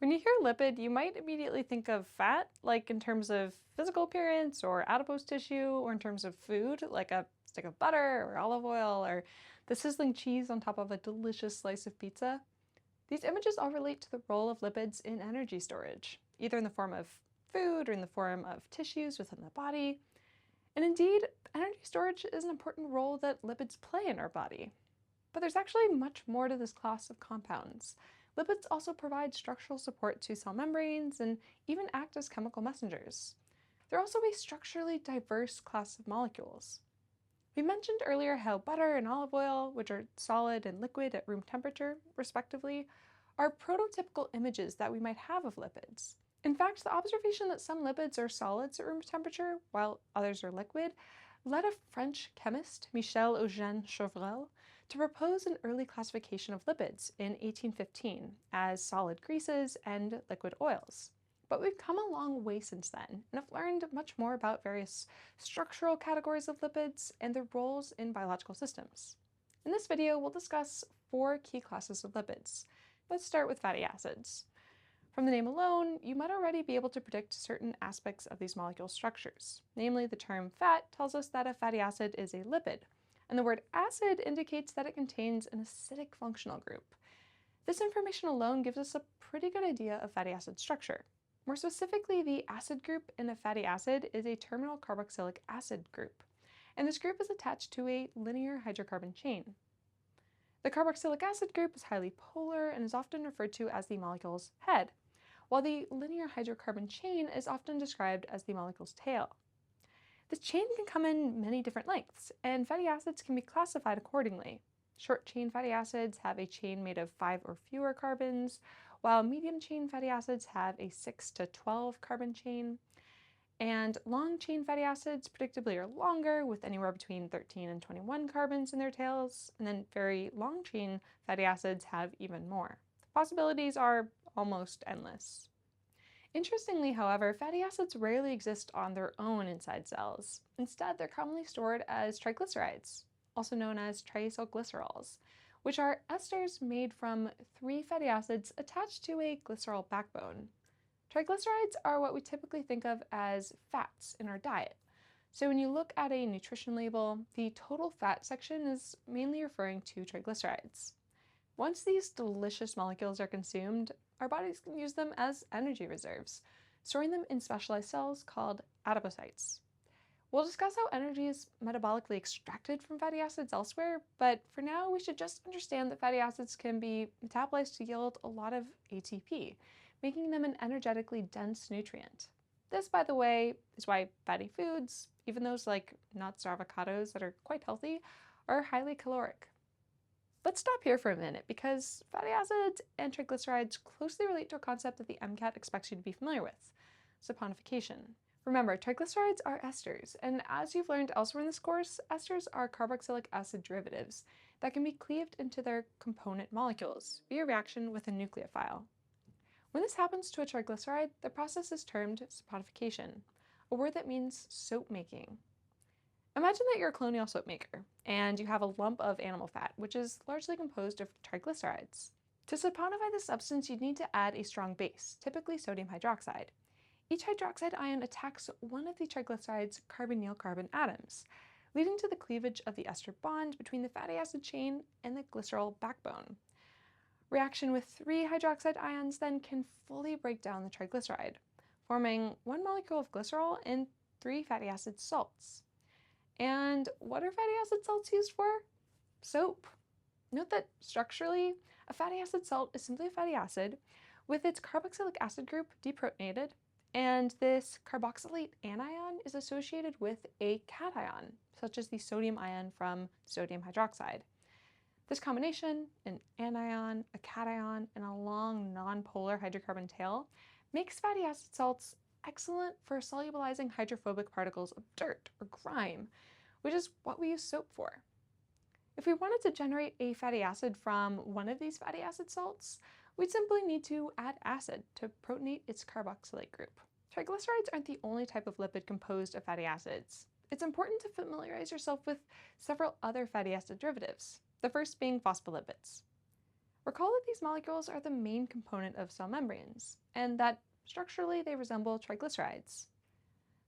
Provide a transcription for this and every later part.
When you hear lipid, you might immediately think of fat, like in terms of physical appearance or adipose tissue, or in terms of food, like a stick of butter or olive oil, or the sizzling cheese on top of a delicious slice of pizza. These images all relate to the role of lipids in energy storage, either in the form of food or in the form of tissues within the body. And indeed, energy storage is an important role that lipids play in our body. But there's actually much more to this class of compounds. Lipids also provide structural support to cell membranes and even act as chemical messengers. They're also a structurally diverse class of molecules. We mentioned earlier how butter and olive oil, which are solid and liquid at room temperature, respectively, are prototypical images that we might have of lipids. In fact, the observation that some lipids are solids at room temperature, while others are liquid, led a French chemist, Michel-Eugène Chauvrel, to propose an early classification of lipids in 1815 as solid greases and liquid oils. But we've come a long way since then and have learned much more about various structural categories of lipids and their roles in biological systems. In this video, we'll discuss 4 key classes of lipids. Let's start with fatty acids. From the name alone, you might already be able to predict certain aspects of these molecule structures. Namely, the term fat tells us that a fatty acid is a lipid, and the word acid indicates that it contains an acidic functional group. This information alone gives us a pretty good idea of fatty acid structure. More specifically, the acid group in a fatty acid is a terminal carboxylic acid group, and this group is attached to a linear hydrocarbon chain. The carboxylic acid group is highly polar and is often referred to as the molecule's head, while the linear hydrocarbon chain is often described as the molecule's tail. This chain can come in many different lengths, and fatty acids can be classified accordingly. Short-chain fatty acids have a chain made of 5 or fewer carbons, while medium-chain fatty acids have a 6 to 12 carbon chain. And long-chain fatty acids predictably are longer, with anywhere between 13 and 21 carbons in their tails, and then very long-chain fatty acids have even more. The possibilities are almost endless. Interestingly, however, fatty acids rarely exist on their own inside cells. Instead, they're commonly stored as triglycerides, also known as triacylglycerols, which are esters made from 3 fatty acids attached to a glycerol backbone. Triglycerides are what we typically think of as fats in our diet. So when you look at a nutrition label, the total fat section is mainly referring to triglycerides. Once these delicious molecules are consumed, our bodies can use them as energy reserves, storing them in specialized cells called adipocytes. We'll discuss how energy is metabolically extracted from fatty acids elsewhere, but for now we should just understand that fatty acids can be metabolized to yield a lot of ATP, making them an energetically dense nutrient. This, by the way, is why fatty foods, even those like nuts or avocados that are quite healthy, are highly caloric. Let's stop here for a minute because fatty acids and triglycerides closely relate to a concept that the MCAT expects you to be familiar with: saponification. Remember, triglycerides are esters, and as you've learned elsewhere in this course, esters are carboxylic acid derivatives that can be cleaved into their component molecules via reaction with a nucleophile. When this happens to a triglyceride, the process is termed saponification, a word that means soap making. Imagine that you're a colonial soap maker, and you have a lump of animal fat, which is largely composed of triglycerides. To saponify this substance, you'd need to add a strong base, typically sodium hydroxide. Each hydroxide ion attacks one of the triglyceride's carbonyl-carbon atoms, leading to the cleavage of the ester bond between the fatty acid chain and the glycerol backbone. Reaction with 3 hydroxide ions then can fully break down the triglyceride, forming 1 molecule of glycerol and 3 fatty acid salts. And what are fatty acid salts used for? Soap. Note that structurally, a fatty acid salt is simply a fatty acid with its carboxylic acid group deprotonated, and this carboxylate anion is associated with a cation, such as the sodium ion from sodium hydroxide. This combination, an anion, a cation, and a long non-polar hydrocarbon tail, makes fatty acid salts excellent for solubilizing hydrophobic particles of dirt or grime, which is what we use soap for. If we wanted to generate a fatty acid from one of these fatty acid salts, we'd simply need to add acid to protonate its carboxylate group. Triglycerides aren't the only type of lipid composed of fatty acids. It's important to familiarize yourself with several other fatty acid derivatives, the first being phospholipids. Recall that these molecules are the main component of cell membranes, and that structurally they resemble triglycerides.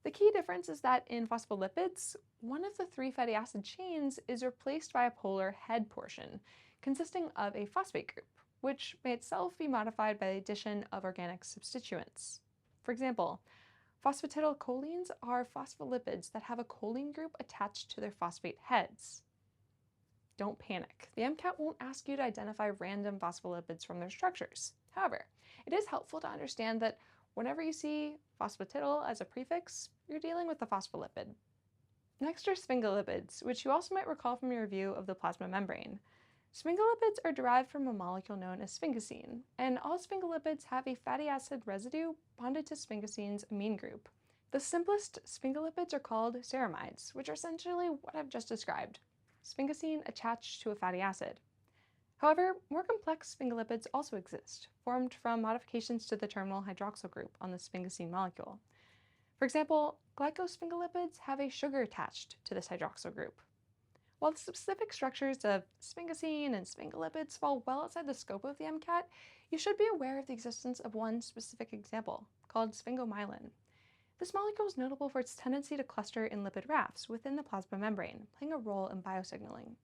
The key difference is that in phospholipids, one of the three fatty acid chains is replaced by a polar head portion, consisting of a phosphate group, which may itself be modified by the addition of organic substituents. For example, phosphatidylcholines are phospholipids that have a choline group attached to their phosphate heads. Don't panic. The MCAT won't ask you to identify random phospholipids from their structures. However, it is helpful to understand that whenever you see phosphatidyl as a prefix, you're dealing with a phospholipid. Next are sphingolipids, which you also might recall from your review of the plasma membrane. Sphingolipids are derived from a molecule known as sphingosine, and all sphingolipids have a fatty acid residue bonded to sphingosine's amine group. The simplest sphingolipids are called ceramides, which are essentially what I've just described: sphingosine attached to a fatty acid. However, more complex sphingolipids also exist, formed from modifications to the terminal hydroxyl group on the sphingosine molecule. For example, glycosphingolipids have a sugar attached to this hydroxyl group. While the specific structures of sphingosine and sphingolipids fall well outside the scope of the MCAT, you should be aware of the existence of one specific example, called sphingomyelin. This molecule is notable for its tendency to cluster in lipid rafts within the plasma membrane, playing a role in biosignaling.